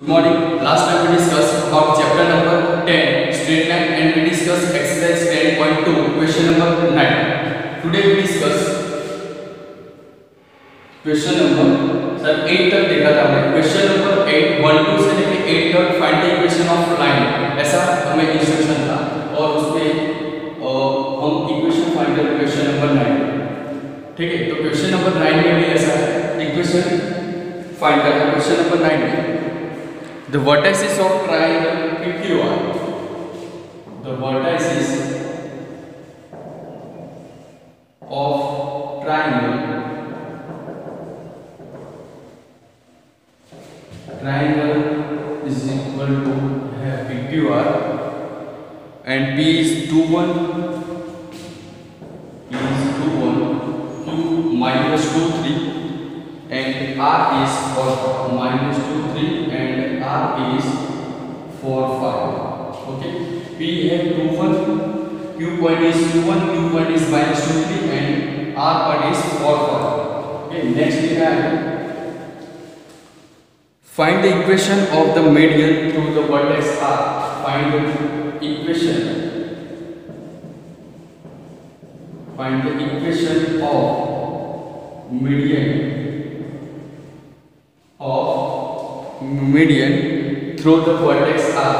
Good morning. Last time we discussed about chapter number 10, straight line, and we discussed exercise 10.2, question number 9. Today we discuss question number 8 तक देखा था हमने. Question number 8, 1 2 से लेके 8 तक find the equation of line. ऐसा हमें instruction था और उसपे हम इक्वेशन फाइंड करें क्वेश्चन नंबर 9. ठीक है, तो क्वेश्चन नंबर 9 में भी ऐसा है, इक्वेशन फाइंड करना. क्वेश्चन नंबर 9 में the vertices of triangle PQR, the vertices of triangle is equal to PQR, and P is 2 1, Q minus 2 3, and R is for minus 2 3, and R is 4 5. Okay, P है 2 1, Q point is 2 1, Q point is minus 2 3, and R point is 4 5. Okay, next we have find the equation of the median through the vertex R. Find the equation of median through the vertex R.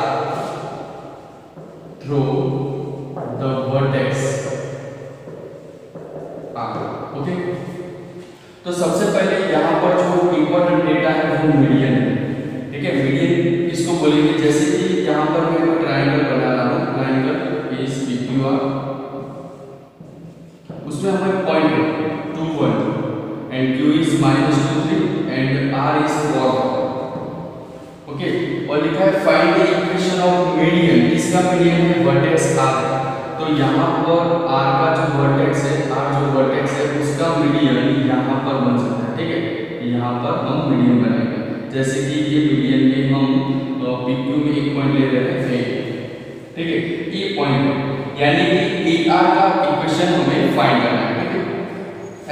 Okay, तो सबसे पहले यहाँ पर जो important data है वो median है. ठीक है, मीडियन किसको बोलेंगे, जैसे कि यहाँ पर मैं कोई ट्रायंगल बना रहा हूँ, ट्रायंगल इज PQR, उसमें हमें point 2 1 and Q is minus 2 3 and R is 4 5. Okay, और लिखा है find the equation of median. इसका मीडियन है वर्टेक्स R. तो यहाँ पर R का जो वर्टेक्स है, उसका मीडियन यहाँ पर बन सकता है. ठीक है, यहाँ पर हम मीडियन बनाएंगे. जैसे कि ये मीडियन में हम PQ में एक पॉइंट ले रहे हैं. ठीक है, ये पॉइंट यानी कि AR का इक्वेशन हमें फाइंड करना है. ठीक है,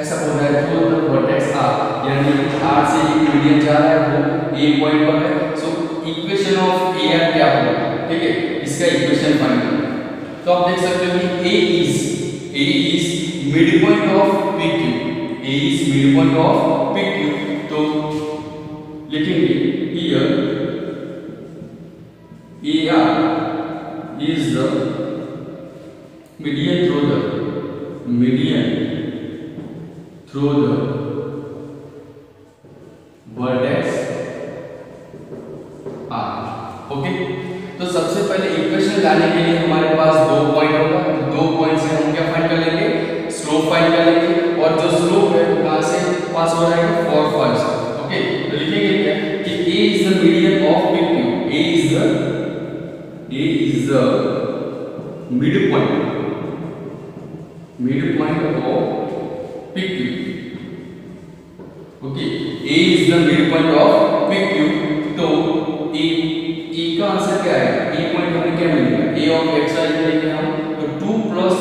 ऐसा बोल रहा है थ्रू द वर्टेक्स R, यानी कि R से एक मीडियन जा रहा है, वो A पॉइंट पर है. सो इक्वेशन ऑफ AR क्या होगा? ठीक है, इसका इक्वेशन फाइंड करना. तो आप देख सकते हो कि A is midpoint of PQ. A is midpoint of PQ. तो लिखेंगे here AR is the median through the vertex R. Okay, तो सबसे पहले इक्वेशन लाने के लिए हमारे पास दो पॉइंट होगा. दो पॉइंट से हम क्या फाइंड कर लेंगे? स्लोप फाइंड कर लेंगे. और जो स्लोप है वो कहां से पास हो रहा है? 4 5 से. ओके, तो लिखेंगे क्या कि A is the median of PQ. A is the midpoint of PQ. Okay, A is the midpoint of PQ. तो E का आंसर क्या है? E पॉइंट हमें क्या मिलेगा? A of x y लेंगे हम, तो 2 प्लस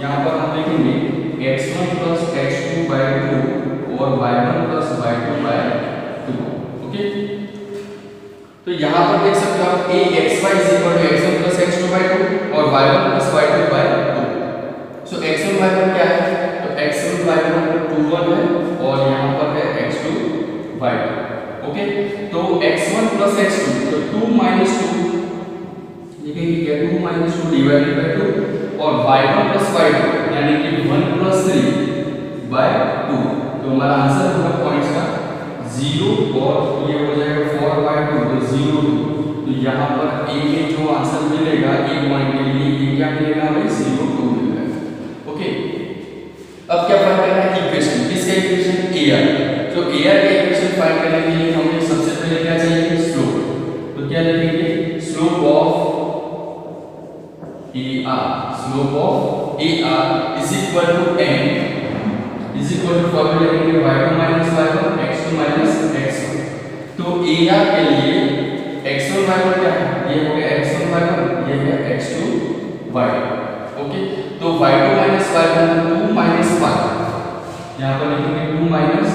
यहाँ पर हम लिखेंगे x1 प्लस x2 by 2 और y1 plus y2 by 2. Okay, तो यहाँ पर देख सकते हो आप axy is equal to x1 plus x2 by 2 और y1 plus y2 by 2. So x1 y1 क्या है? तो x1 y1 2 1 है और यहाँ पर है x2 y2. ओके, तो x1 plus x2, तो 2 minus 2 लिखेंगे क्या? 2 minus 2 divided by 2 और y1 plus y2 यानी कि 1 plus 3 by 2. तो हमारा आंसर होगा पॉइंट्स का 0 और ये हो जाएगा 4 by 2, तो 0 2. तो यहाँ पर A में जो आंसर मिलेगा A पॉइंट के लिए, ये क्या मिलेगा हमें? 0 2 मिलेगा. ओके, अब क्या फाइंड करना है? इक्वेशन. किसका इक्वेशन? AR. तो AR का इक्वेशन फाइंड करने के लिए हमें सबसे पहले क्या चाहिए? स्लोप. तो क्या लिखेंगे? Slope of AR is equal to n is equal to formula लिखेंगे y2 minus y1 x2 minus x1. तो AR के लिए x1 y1 क्या है? ये हो गया x1 y1, ये है x2 y2. ओके, तो y2 minus y1 2 minus 5, यहाँ पर लिखेंगे 2 minus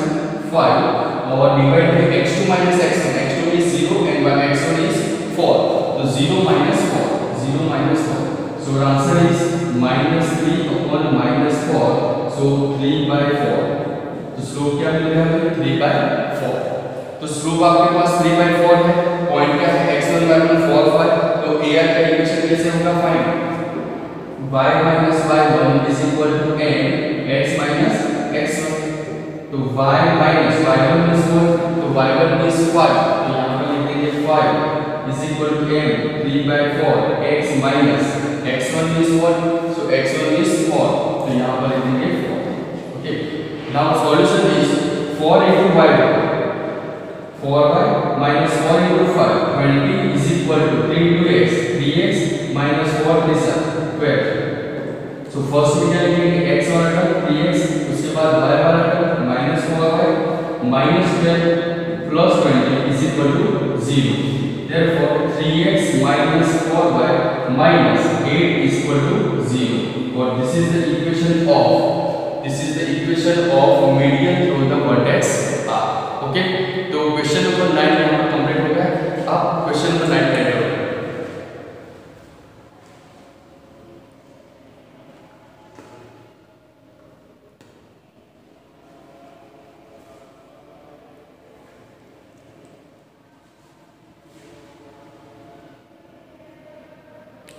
5 और divide by x2 minus x1. x2 is 0 and by 0 minus 4, 0 minus 4. So our answer is minus 3 upon minus 4. So 3 by 4. तो स्लोप क्या मिलेगा हमें? 3 by 4. तो स्लोप आपके पास 3 by 4 है. पॉइंट क्या है? x1 y1 4 5. तो ar का इक्वेशन कैसे होगा? Find y minus y1 is equal to n x minus x1. तो y minus y1 is what? तो y1 is 5. तो यहाँ पर लिख देंगे 5 is equal to m 3 by 4 x minus x1 is what? So x1 is 4. तो यहाँ पर लिख देंगे 4. Okay. Now solution is 4 into y1. 4y minus 4 into 5 20 is equal to 3 into x 3x minus 4 is 12. So first में क्या लिखेंगे? x वाला term 3x, उसके बाद y वाला term minus 4y minus 12 plus 20 is equal to 0. Therefore 3x minus 4y minus 8 is equal to 0. Or this is the equation of median through the vertex R. Okay. तो question number 9 यहाँ पर complete हो गया. अब question number 9 add करो.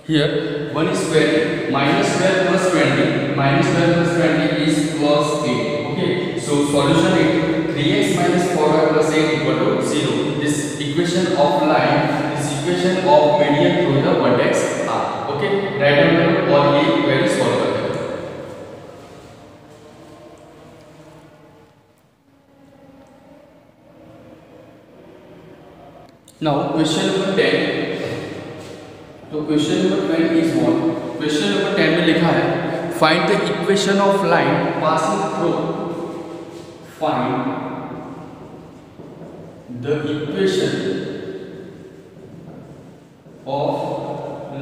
Here 1 is square minus 12 plus 20 minus 12 plus 20 is plus 8. Okay, so solution is 3x minus 4y plus 8 equal to 0. This equation of line, this equation of median through the vertex R. Okay, write down और ये query solve करते हैं. Now question number 10. तो question number 10 is what? Question number 10 में लिखा है find the equation of line passing through. Find the equation of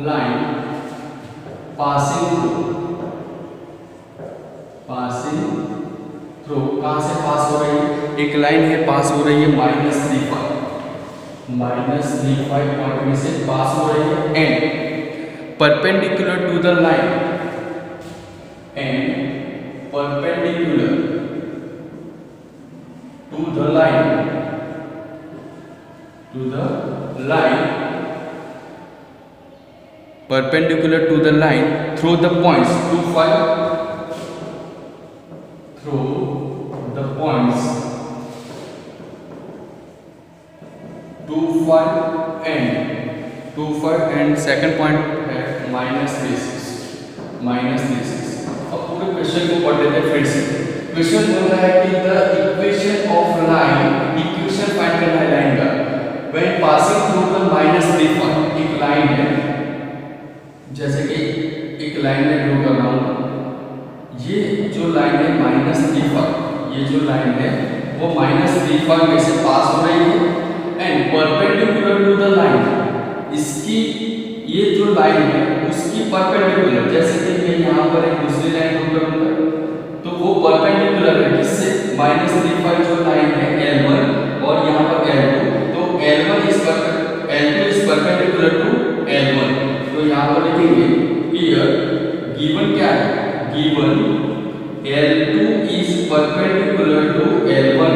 line passing through. कहां से पास हो रही है? एक लाइन है पास हो रही है -3 पॉइंट में से पास हो रही है and perpendicular to the line perpendicular to the line through the points 2 5 through the points 2 5 and second point है -3 6. अब पूरे क्वेश्चन को पढ़ लेते हैं फिर से. क्वेश्चन बोल रहा है कि the equation of line, equation find करना है लाइन का when passing through the -3 point. एक लाइन है, जैसे कि एक लाइन में ड्रॉ कर रहा हूं. ये जो लाइन है -3, ये जो लाइन है वो -3 में से पास हो रही है and perpendicular to the line. इसकी ये जो लाइन है उसकी परपेंडिकुलर, जैसे कि मैं यहाँ पर एक दूसरी लाइन ड्रॉ करूंगा तो वो परपेंडिकुलर है किससे? -3 जो लाइन है L1 और यहाँ पर L2. तो L2 is perpendicular to L1. तो यहाँ पर लिखेंगे हियर गिवन क्या है? Given L2 is perpendicular to L1.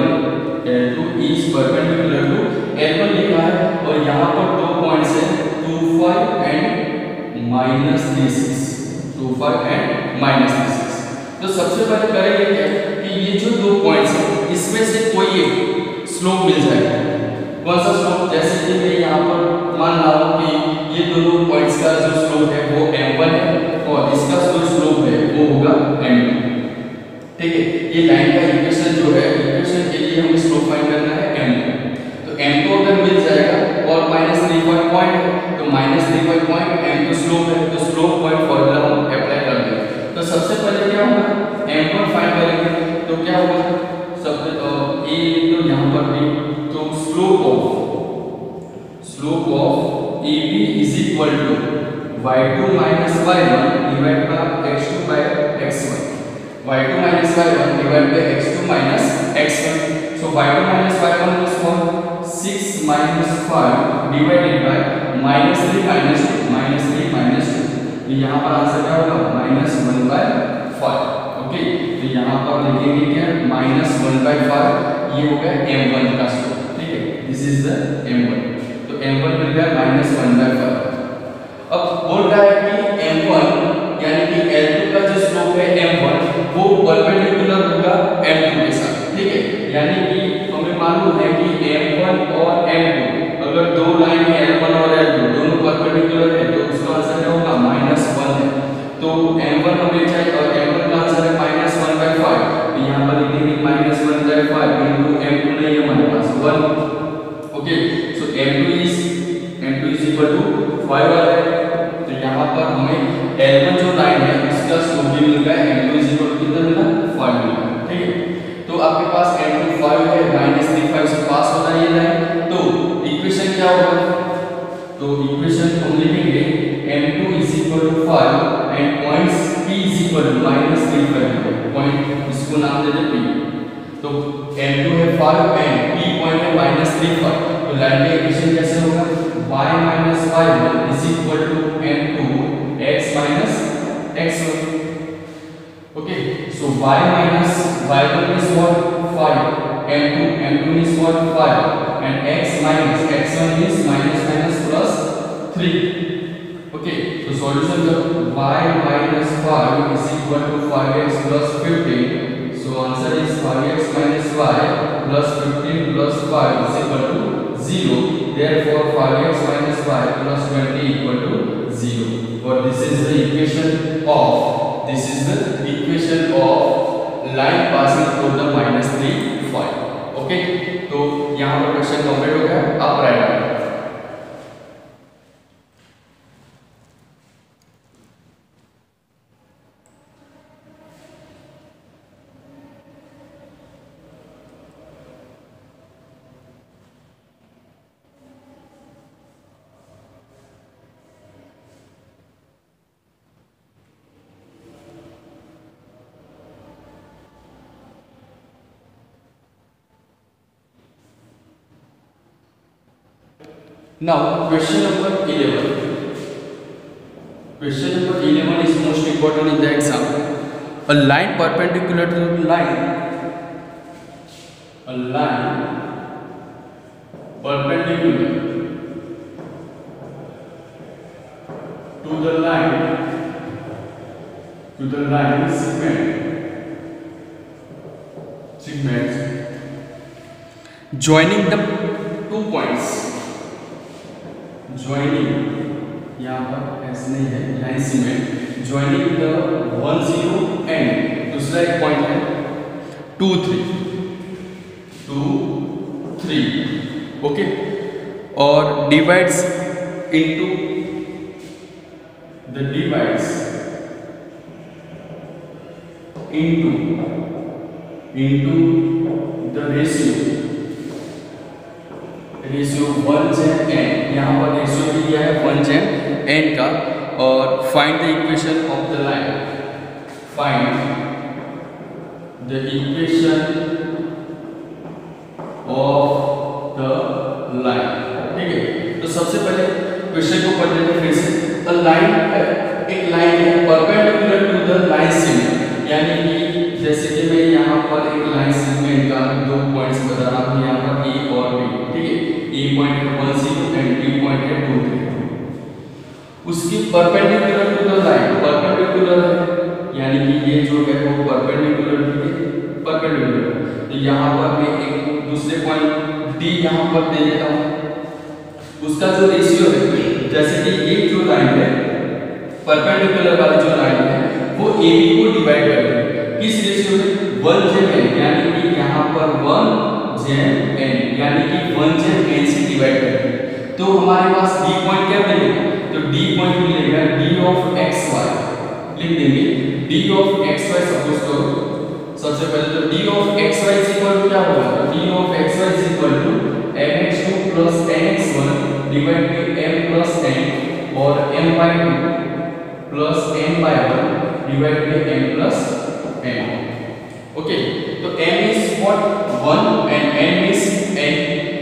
L2 is perpendicular to L1 लिखा है और यहाँ पर 2 पॉइंट्स है 2 5 एंड -3 6. 2 5 एंड -3 6. तो सबसे पहले करेंगे क्या कि ये जो 2 पॉइंट्स है इसमें से कोई एक स्लोप मिल जाएगा. कौन सा स्लोप? जैसे कि मैं यहाँ पर मान रहा हूँ कि ये दोनों पॉइंट्स का जो स्लोप है वो m1 है और इसका जो स्लोप है वो होगा m2. ठीक है, ये लाइन का इक्वेशन जो है, इक्वेशन के लिए हमें स्लोप फाइंड करना है m2. तो m2 अगर मिल जाएगा और -3 पॉइंट है तो -3 पॉइंट m2 स्लोप है, तो स्लोप पॉइंट फॉर्मूला हम अप्लाई कर देंगे. तो सबसे पहले क्या होगा? m1 फाइंड करेंगे. तो क्या होगा? सबसे a तो यहाँ पर भी, तो slope of AB is equal to y2 minus y1 divided by x2 by x1. y2 minus y1 divided by x2 minus x1. So y2 minus y1 is what? 6 minus 5 divided by -3 -2 तो यहाँ पर answer क्या होगा -1/5। Okay, तो यहाँ पर लिखेंगे क्या -1/5, ये हो गया m1 का स्लोप। ठीक है, दिस इज द m1, तो m1 मिल गया -1/5। अब बोल रहा है कि m1 यानी कि L2 का जो स्लोप है m1 वो परपेंडिकुलर होगा m2 के साथ। ठीक है, यानी कि हमें मालूम है कि m1 और m2 अगर दो लाइन है L1 और L2 दोनों परपेंडिकुलर है तो उसका आंसर क्या होगा -1 है। तो m1 हमें चाहिए और m1 का आंसर है -1/5, तो यहां पर लिखेंगे -1/5 इनटू m2 नहीं है हमारे पास 1। Okay, so m2 is equal to 5 आ है। तो यहां पर हमें L1 जो लाइन है उसका स्लोप भी मिल गया, m2 इज इक्वल टू कितना मिला 5 मिला। ठीक है, तो आपके पास m2 5 है, -3 5 से पास होता है ये लाइन, तो इक्वेशन क्या होगा? तो इक्वेशन हम लिखेंगे m2 is equal to 5 and points p is equal to -3 5, point इसको नाम दे दे p। तो m2 है 5 एंड p पॉइंट है -3 5, तो लाइन का इक्वेशन कैसे होगा? y - y1 is equal to m2 x - x1। Okay, so y - y1 is what 5, m2 is what 5 and x minus x1 is minus plus 3. Okay, so solution of y minus 5 is equal to 5x plus 15. So answer is 5x minus y plus 15 plus 5 is equal to 0. Therefore 5x minus y plus 20 equal to 0. But this is the equation of line passing through the -3 5. Okay, तो यहाँ पर question complete हो गया। अब right answer. Now question number 11. Question number 11 is most important in the exam. A line perpendicular to the line. A line perpendicular to the line segment joining the 2 points. Joining यहाँ पर ऐसे नहीं है, line cement joining the 1 0 and दूसरा एक point है 2 3। Okay, और divides into the ratio 1/n, यहाँ पर रेशियो दिया है 1/n का। और find the equation of the line, find the equation of the line. ठीक है, तो सबसे पहले क्वेश्चन को पढ़ लेते हैं फिर से। अ लाइन, एक लाइन है perpendicular to the line segment, यानी कि जैसे कि मैं यहाँ पर एक लाइन सेगमेंट का 2 पॉइंट्स बता रहा हूँ, यहाँ पर ए और बी। ठीक है, ए पॉइंट है 1 0 एंड बी पॉइंट है 2 3। उसकी perpendicular to the line, perpendicular है यानी कि ये जो है वो परपेंडिकुलर परपेंडिकुलर। तो यहाँ पर मैं एक दूसरे पॉइंट डी यहाँ पर दे देता हूँ। उसका जो रेशियो है, जैसे कि ये जो लाइन है परपेंडिकुलर वाली जो लाइन है वो ए बी को डिवाइड करती है किस रेशियो में? 1/n, यानी कि यहाँ पर 1/n यानी कि 1/n से डिवाइड करते हैं। तो हमारे पास डी पॉइंट क्या मिलेगा? तो डी पॉइंट मिलेगा d ऑफ xy, लिख देंगे d ऑफ xy। सपोज करो सबसे पहले तो d of xy is equal to क्या होगा? तो d of xy is equal to mx2 plus mx1 divide by m plus n और m/2 plus m/1 divide by m plus n। Okay, तो m is what 1 and n is n।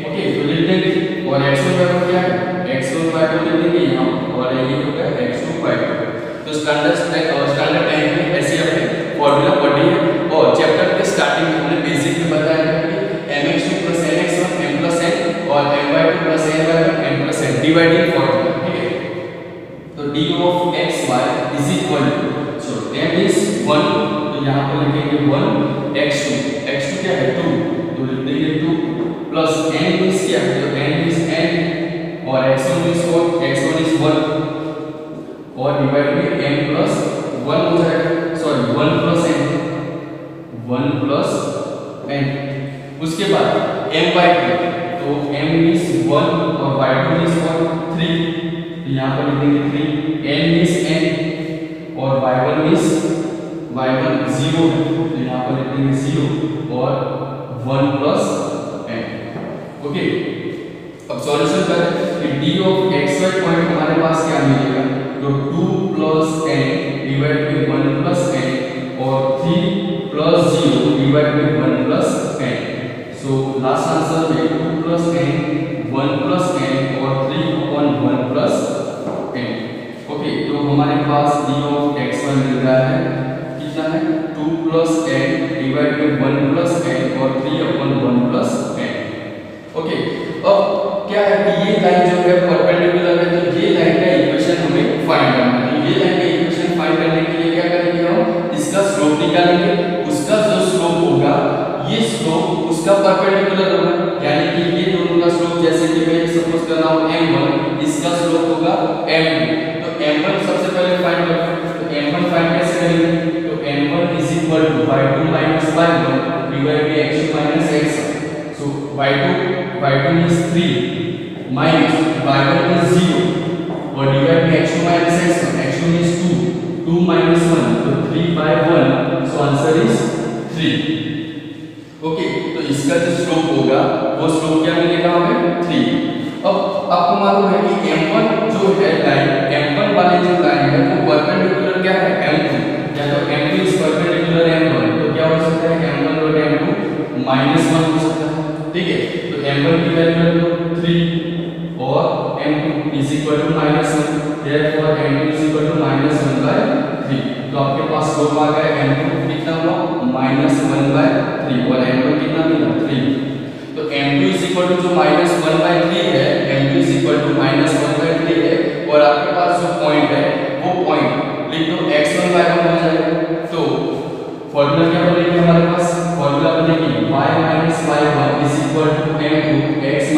Okay, तो लिख देंगे और x1 क्या है? x1 लिख standard 10 में ऐसे हमने फॉर्मूला पढ़ी है। और चैप्टर के स्टार्टिंग में हमने बेसिक में बताया था कि mx2 + nx1 m + n और my2 + ny1 m + n dividing formula, ठीक है। तो d of x y is equal to, so m is 1, तो यहाँ पर लिखेंगे 1, x2 क्या है 2, तो लिख देंगे 2 प्लस n is क्या है, तो n is n और x1 is what, x1 is 1 और डिवाइड में m + 1 हो जाएगा, सॉरी 1 + n। उसके बाद m/2, तो m is 1 और y2 is 3, तो यहाँ पर लिख देंगे 3, n is n और y1 0, तो यहाँ पर लिख देंगे 0 और 1 + n। ओके, अब सॉल्यूशन करें कि d of xy पॉइंट हमारे पास क्या मिलेगा, तो 2 + n डिवाइड में 1 + n और 3 + 0 डिवाइड में 1 + n। सो लास्ट आंसर में 2 + n 1 + n और 3/1 + n। ओके, तो हमारे पास d of xy मिल रहा है, कितना है 2 + n डिवाइड में 1 + n और 3/1 + n। ओके, अब क्या है कि ये लाइन जो है परपेंडिकुलर है, तो ये लाइन का इक्वेशन हमें फाइंड करना है। ये लाइन का इक्वेशन फाइंड करने के लिए क्या करेंगे हम, इसका स्लोप निकालेंगे, उसका जो स्लोप होगा ये स्लोप उसका परपेंडिकुलर होगा, यानी कि ये दोनों का स्लोप, जैसे कि मैं सपोज कर रहा हूं m1, इसका स्लोप होगा m2, तो m1 सबसे पहले फाइंड करते हैं। तो m1 फाइंड कैसे करेंगे, तो m1 = y2 - y1 डिवाइड में x2 - x1, so y2 is 3 minus y1 is 0 और डिवाइड में x2 - x1 is 2 minus 1, तो 3/1, सो आंसर इज 3। ओके, तो इसका जो स्लोप होगा वो स्लोप क्या मिलेगा हमें 3। अब आपको मालूम है कि m1 जो है लाइन, m1 वाली जो लाइन है वो परपेंडिकुलर क्या है m2, या तो m2 इज परपेंडिकुलर m1, तो क्या हो सकता है m1 और m2 -1 हो सकता है, ठीक है। तो m1 की वैल्यू तो 3 और m2 =-1, देयरफॉर m2 =-1/3, तो आपके पास स्लोप आ गया m2 कितना हुआ -1/3 और m1 कितना मिला 3। तो m2 जो -1/3 है, m2 -1/3 है और आपके पास जो पॉइंट है वो पॉइंट लिख दो x1/1 हो जाएगा। तो फॉर्मूला क्या बनेगी हमारे पास, फॉर्मूला बनेगी y - y1 m2 x -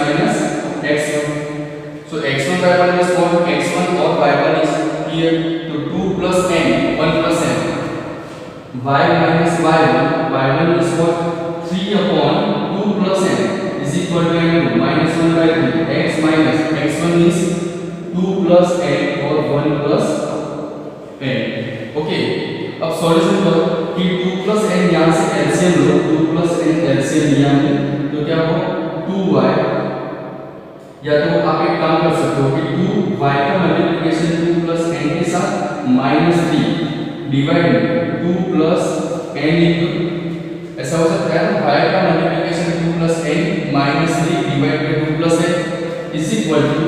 x1। So x1/1 is what, x1 और y1 is here, तो 2 + n 1 + n, y - y1 is what 3/2 + n is equal to m2 -1/3, x - x1 is 2 + n और 1 + n। ओके, अब solution करो कि 2 + n यहां से LCM लो, 2 + n LCM लिया हमने, तो क्या हो 2y, या तो आप एक काम कर सकते हो कि 2y का मल्टीप्लिकेशन 2 + n के साथ -3 डिवाइड में 2 + n, ऐसा हो सकता है ना, y का मल्टीप्लिकेशन 2 + n -3 डिवाइड में 2 + n is equal to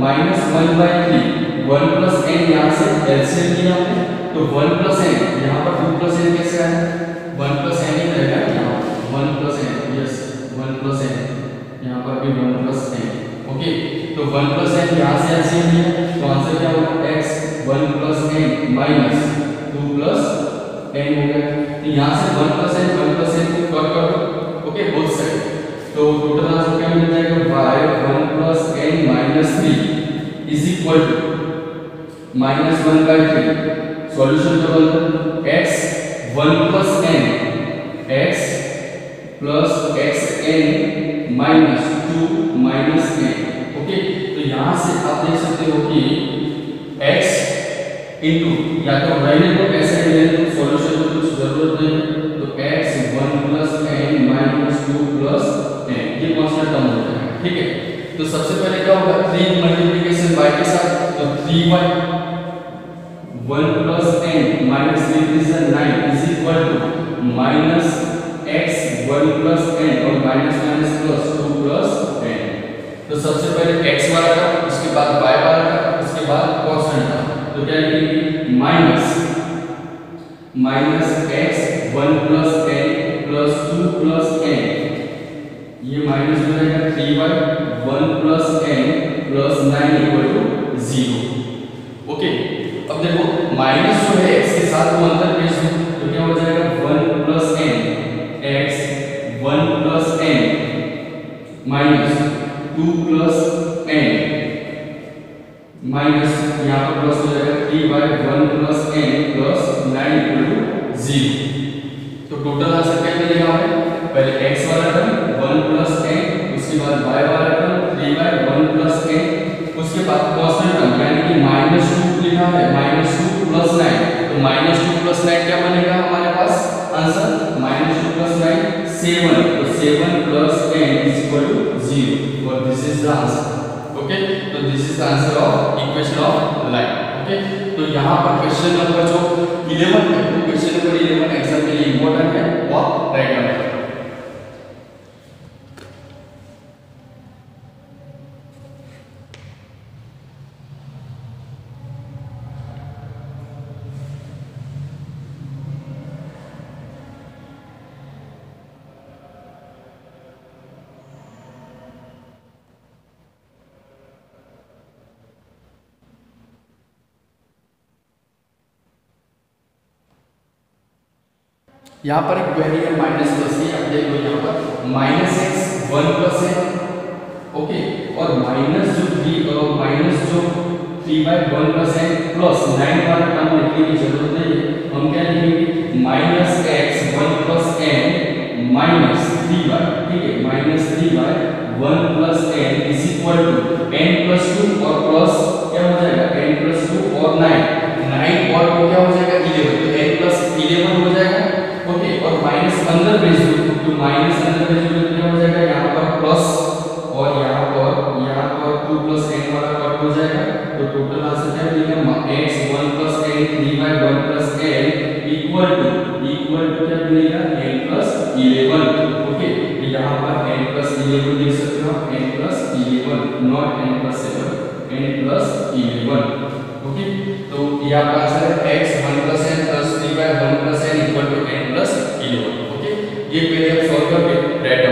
-1/3, 1 + n यहां से एलसीएम लिया हमने, तो 1 + n यहां पर 2 + n कैसे आया, 1 + n ही रहेगा यहां, 1 + n, यस 1 + n, यहां पर भी 1 + n। ओके, तो 1 + n यहां से एलसीएम लिया, तो आंसर क्या होगा x 1 + n माइनस 2 + n हो गया। तो यहां से 1 + n को कट कर दो, ओके बोथ साइड, तो टोटल आंसर क्या मिल जाएगा y 1 + n - 3 is equal to -1/3। Solution का मतलब x 1 + n x + xn - 2 - n। Okay, तो यहां से आप देख सकते हो कि x इनटू, या तो रहने को ऐसे ले लो, सॉल्यूशन की कुछ जरूरत नहीं है, तो x 1 + n - 2 + n ये कांस्टेंट टर्म होता है, ठीक है। तो सबसे पहले क्या होगा 3 मल्टीप्लिकेशन y के साथ, तो 3y 1 + n - 3 is 9 is equal to -x 1 + n और माइनस प्लस 2 + n। तो सबसे पहले x वाला था, उसके बाद y वाला था, उसके बाद कांस्टेंट था, तो क्या लिखेंगे -x minus x 1 plus n plus 2 plus n, ये माइनस हो जाएगा 3y 1 plus n plus 9 equal to 0। Okay, अब देखो माइनस जो है x के साथ वो अंदर पेश है तो क्या हो जाएगा 1 plus n x 1 plus n minus 2 plus n minus यहाँ पर प्लस हो जाएगा 3y 1 plus n plus 9 equal to 0। तो टोटल आंसर क्या मिलेगा हमें, पहले x वाला टर्म 1 प्लस एन, उसके बाद y वाला टर्म 3y 1 प्लस एन, उसके बाद कांस्टेंट टर्म यानी कि -2 लिखा है -2 प्लस 9, तो -2 प्लस 9 क्या बनेगा हमारे पास आंसर, -2 प्लस 9 7, तो 7 plus n is equal to 0 और this is the answer. Okay, तो this is the answer of equation of line. Okay, तो यहाँ पर क्वेश्चन नंबर जो 11 है वो क्वेश्चन नंबर 11 एग्जाम के लिए इंपॉर्टेंट है, वो आप राइट डाउन करें। यहाँ पर एक क्वेरी है माइनस प्लस की, आप देख लो यहाँ पर माइनस एक्स 1 प्लस है। ओके, और माइनस जो 3/1 प्लस है प्लस 9 वाला टर्म लिखने की जरूरत नहीं है, हम क्या लिखेंगे minus x 1 plus n minus 3y, ठीक है, minus 3y 1 plus n is equal to n plus 2 और प्लस क्या हो जाएगा n प्लस 2 और 9 और क्या हो जाएगा 11, तो n प्लस 11 हो जाएगा। ओके, और माइनस अंदर भेज दो तो माइनस अंदर भेज दो तो क्या हो जाएगा यहाँ पर प्लस और यहाँ पर 2 प्लस n वाला कट हो जाएगा, तो टोटल आंसर क्या मिलेगा x 1 plus n 3/1 plus n equal to क्या मिलेगा n प्लस 11। ओके, तो यहाँ पर n प्लस 11 लिख सकते हो, n plus 11 not n plus 7, n plus 11। Okay, तो ये आपका आंसर है x 1 plus n plus 3/1 plus n equal to n plus 11। Okay, ये क्वेरी आप सॉल्व करके राइट